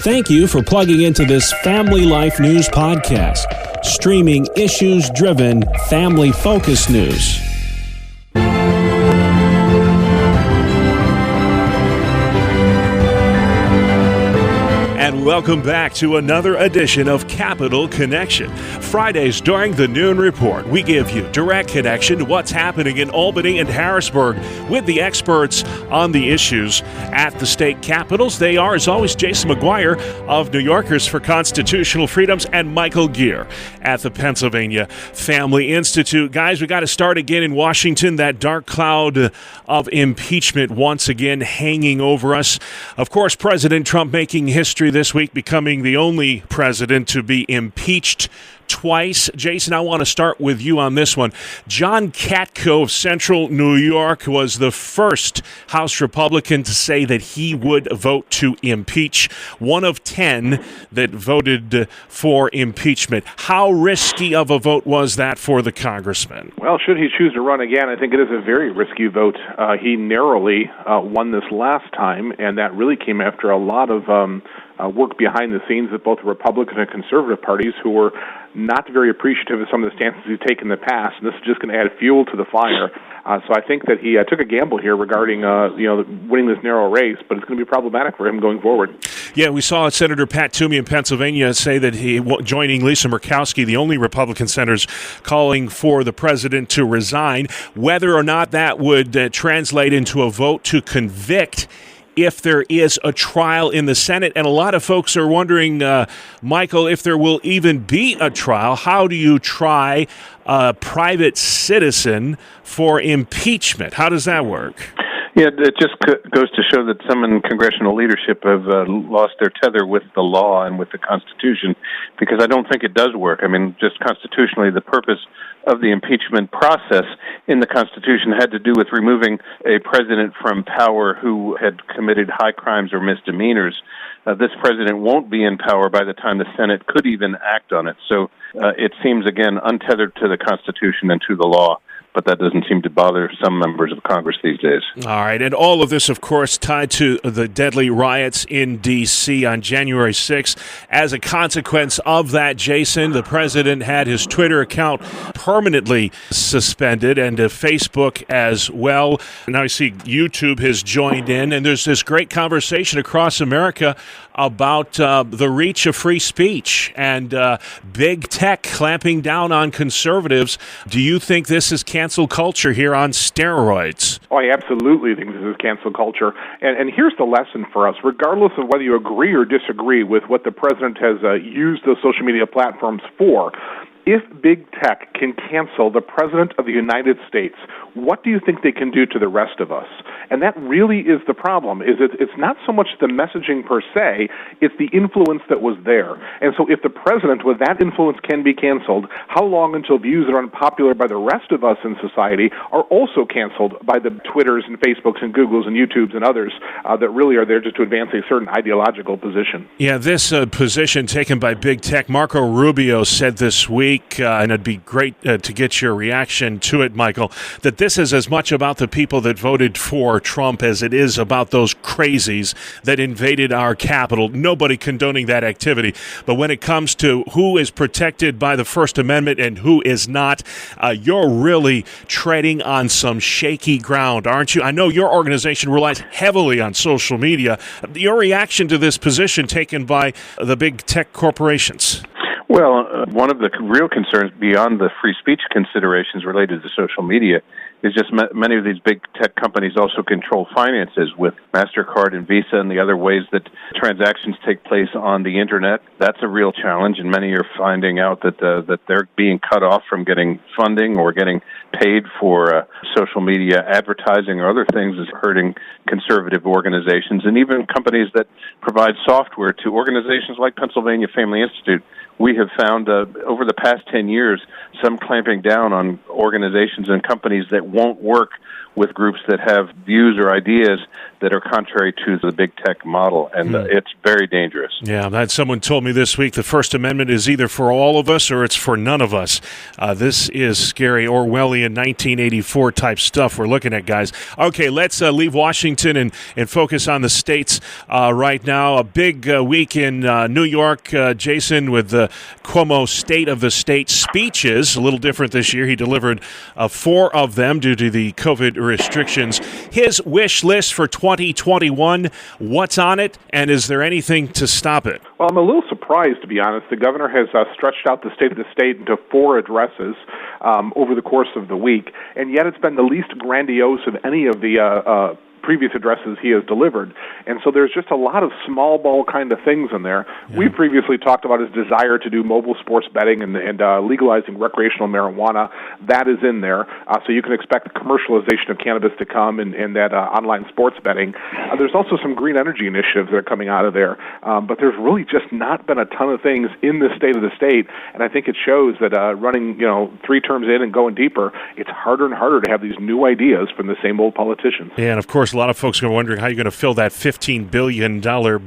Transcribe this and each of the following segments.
Thank you for plugging into this Family Life News podcast, streaming issues-driven, family-focused news. And welcome back to another edition of Capital Connection. Fridays during the Noon Report, we give you direct connection to what's happening in Albany and Harrisburg with the experts on the issues at the state capitals. They are, as always, Jason McGuire of New Yorkers for Constitutional Freedoms and Michael Geer at the Pennsylvania Family Institute. Guys, we got to start again in Washington. That dark cloud of impeachment once again hanging over us. Of course, President Trump making history this week, becoming the only president to be impeached twice. Jason, I want to start with you on this one. John Katko of Central New York was the first House Republican to say that he would vote to impeach. One of 10 that voted for impeachment. How risky of a vote was that for the congressman? Well, should he choose to run again, I think it is a very risky vote. He narrowly won this last time, and that really came after a lot of work behind the scenes at both the Republican and conservative parties who were not very appreciative of some of the stances he's taken in the past, and this is just going to add fuel to the fire. So I think that he took a gamble here regarding winning this narrow race, but it's going to be problematic for him going forward. Yeah, we saw Senator Pat Toomey in Pennsylvania say that he, joining Lisa Murkowski, the only Republican senators, calling for the president to resign. Whether or not that would translate into a vote to convict if there is a trial in the Senate. And a lot of folks are wondering, Michael, if there will even be a trial. How do you try a private citizen for impeachment? How does that work? Yeah, it just goes to show that some in congressional leadership have lost their tether with the law and with the Constitution, because I don't think it does work. I mean, just constitutionally, the purpose of the impeachment process in the Constitution had to do with removing a president from power who had committed high crimes or misdemeanors. This president won't be in power by the time the Senate could even act on it. So it seems, again, untethered to the Constitution and to the law. But that doesn't seem to bother some members of Congress these days. All right, and all of this, of course, tied to the deadly riots in D.C. on January 6th. As a consequence of that, Jason, the president had his Twitter account permanently suspended, and Facebook as well. Now I see YouTube has joined in, and there's this great conversation across America about the reach of free speech and big tech clamping down on conservatives. Do you think this is cancel culture here on steroids? Oh, I absolutely think this is cancel culture. And here's the lesson for us. Regardless of whether you agree or disagree with what the president has used those social media platforms for, if big tech can cancel the president of the United States, what do you think they can do to the rest of us? And that really is the problem. It's not so much the messaging per se, it's the influence that was there. And so if the president with that influence can be canceled, how long until views that are unpopular by the rest of us in society are also canceled by the Twitters and Facebooks and Googles and YouTubes and others that really are there just to advance a certain ideological position? Yeah, this position taken by big tech, Marco Rubio said this week, and it'd be great to get your reaction to it, Michael, that this is as much about the people that voted for Trump as it is about those crazies that invaded our Capitol. Nobody condoning that activity. But when it comes to who is protected by the First Amendment and who is not, you're really treading on some shaky ground, aren't you? I know your organization relies heavily on social media. Your reaction to this position taken by the big tech corporations? Well, one of the real concerns beyond the free speech considerations related to social media is just many of these big tech companies also control finances with MasterCard and Visa and the other ways that transactions take place on the Internet. That's a real challenge, and many are finding out that they're being cut off from getting funding or getting paid for social media advertising or other things is hurting conservative organizations and even companies that provide software to organizations like Pennsylvania Family Institute. We have found over the past 10 years some clamping down on organizations and companies that won't work with groups that have views or ideas that are contrary to the big tech model, and it's very dangerous. Yeah, that someone told me this week the First Amendment is either for all of us or it's for none of us. This is scary Orwellian 1984 type stuff we're looking at, guys. Okay, let's leave Washington and focus on the states right now. A big week in New York, Jason, with the Cuomo State of the State speeches. A little different this year. He delivered 4 of them due to the COVID restrictions. His wish list for 2021, what's on it, and is there anything to stop it? Well, I'm a little surprised, to be honest. The governor has stretched out the State of the State into 4 addresses over the course of the week, and yet it's been the least grandiose of any of the previous addresses he has delivered. And so there's just a lot of small ball kind of things in there. Yeah. We previously talked about his desire to do mobile sports betting and legalizing recreational marijuana. That is in there. So you can expect the commercialization of cannabis to come and that online sports betting. There's also some green energy initiatives that are coming out of there. But there's really just not been a ton of things in the State of the State. And I think it shows that running 3 terms in and going deeper, it's harder and harder to have these new ideas from the same old politicians. Yeah, and of course, a lot of folks are wondering how you're going to fill that $15 billion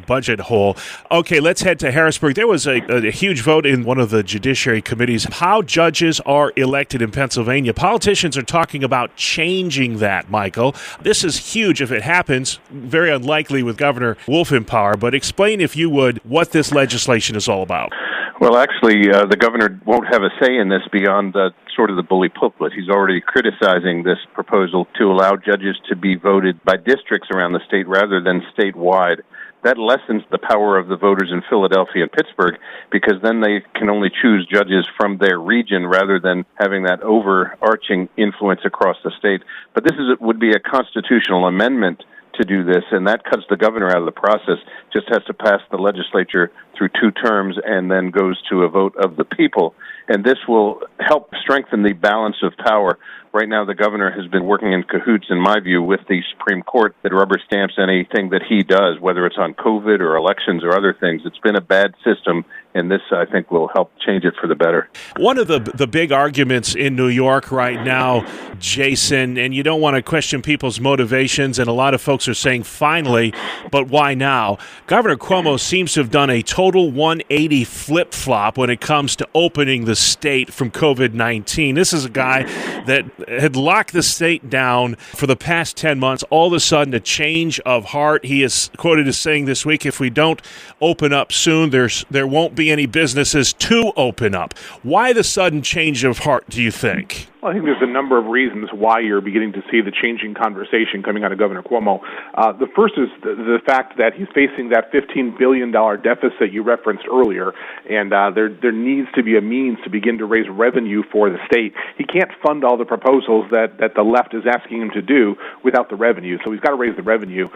budget hole. Okay, let's head to Harrisburg. There was a huge vote in one of the judiciary committees. How judges are elected in Pennsylvania. Politicians are talking about changing that, Michael. This is huge if it happens. Very unlikely with Governor Wolf in power, but explain, if you would, what this legislation is all about. Well, actually, the governor won't have a say in this beyond sort of the bully pulpit. He's already criticizing this proposal to allow judges to be voted by districts around the state rather than statewide. That lessens the power of the voters in Philadelphia and Pittsburgh, because then they can only choose judges from their region rather than having that overarching influence across the state. But this would be a constitutional amendment to do this, and that cuts the governor out of the process. Just has to pass the legislature through 2 terms and then goes to a vote of the people. And this will help strengthen the balance of power. Right now, the governor has been working in cahoots, in my view, with the Supreme Court that rubber stamps anything that he does, whether it's on COVID or elections or other things. It's been a bad system, and this, I think, will help change it for the better. One of the big arguments in New York right now, Jason, and you don't want to question people's motivations, and a lot of folks are saying, finally, but why now? Governor Cuomo seems to have done a total 180 flip-flop when it comes to opening the state from COVID-19. This is a guy that had locked the state down for the past 10 months. All of a sudden, a change of heart. He is quoted as saying this week, if we don't open up soon, there won't be any businesses to open up. Why the sudden change of heart, do you think? Well, I think there's a number of reasons why you're beginning to see the changing conversation coming out of Governor Cuomo. The first is the fact that he's facing that $15 billion deficit you referenced earlier, and there needs to be a means to begin to raise revenue for the state. He can't fund all the proposals that the left is asking him to do without the revenue, so he's got to raise the revenue.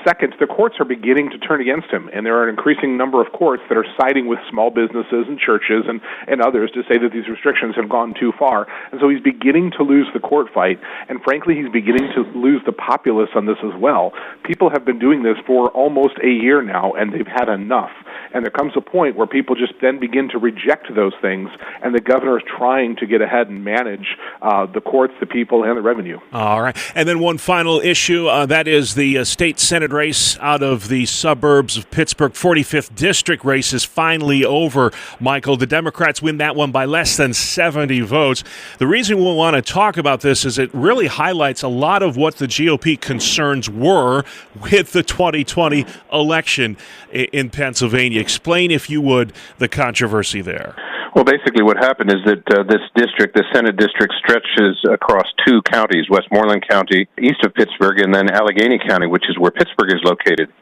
Second, the courts are beginning to turn against him, and there are an increasing number of courts that are siding with small businesses and churches and others to say that these restrictions have gone too far. And so he's beginning to lose the court fight, and frankly, he's beginning to lose the populace on this as well. People have been doing this for almost a year now, and they've had enough. And there comes a point where people just then begin to reject those things, and the governor is trying to get ahead and manage the courts, the people, and the revenue. All right. And then one final issue, that is the state Senate race out of the suburbs of Pittsburgh. 45th District race is finally over, Michael. The Democrats win that one by less than 70 votes. The reason we'll want to talk about this is it really highlights a lot of what the GOP concerns were with the 2020 election in Pennsylvania. Explain, if you would, the controversy there. Well, basically what happened is that this district, the Senate district, stretches across 2 counties, Westmoreland County, east of Pittsburgh, and then Allegheny County, which is where Pittsburgh is located.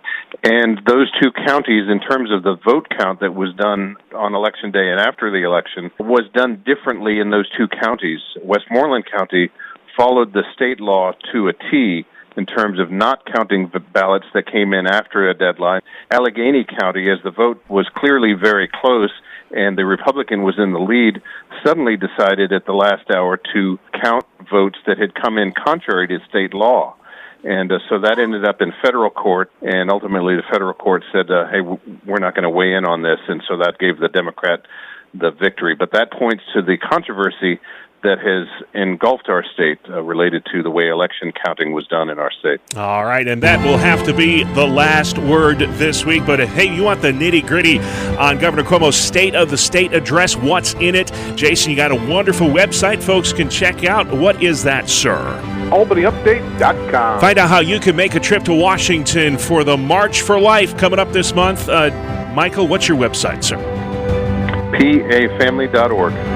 And those 2 counties, in terms of the vote count that was done on Election Day and after the election, was done differently in those 2 counties. Westmoreland County followed the state law to a T in terms of not counting the ballots that came in after a deadline. Allegheny County, as the vote was clearly very close and the Republican was in the lead, suddenly decided at the last hour to count votes that had come in contrary to state law. And so that ended up in federal court, and ultimately the federal court said, hey, we're not going to weigh in on this, and so that gave the Democrat the victory. But that points to the controversy that has engulfed our state related to the way election counting was done in our state. All right, and that will have to be the last word this week. But hey, you want the nitty-gritty on Governor Cuomo's State of the State address, what's in it? Jason, you got a wonderful website folks can check out. What is that, sir? AlbanyUpdate.com. Find out how you can make a trip to Washington for the March for Life coming up this month. Michael, what's your website, sir? PAFamily.org.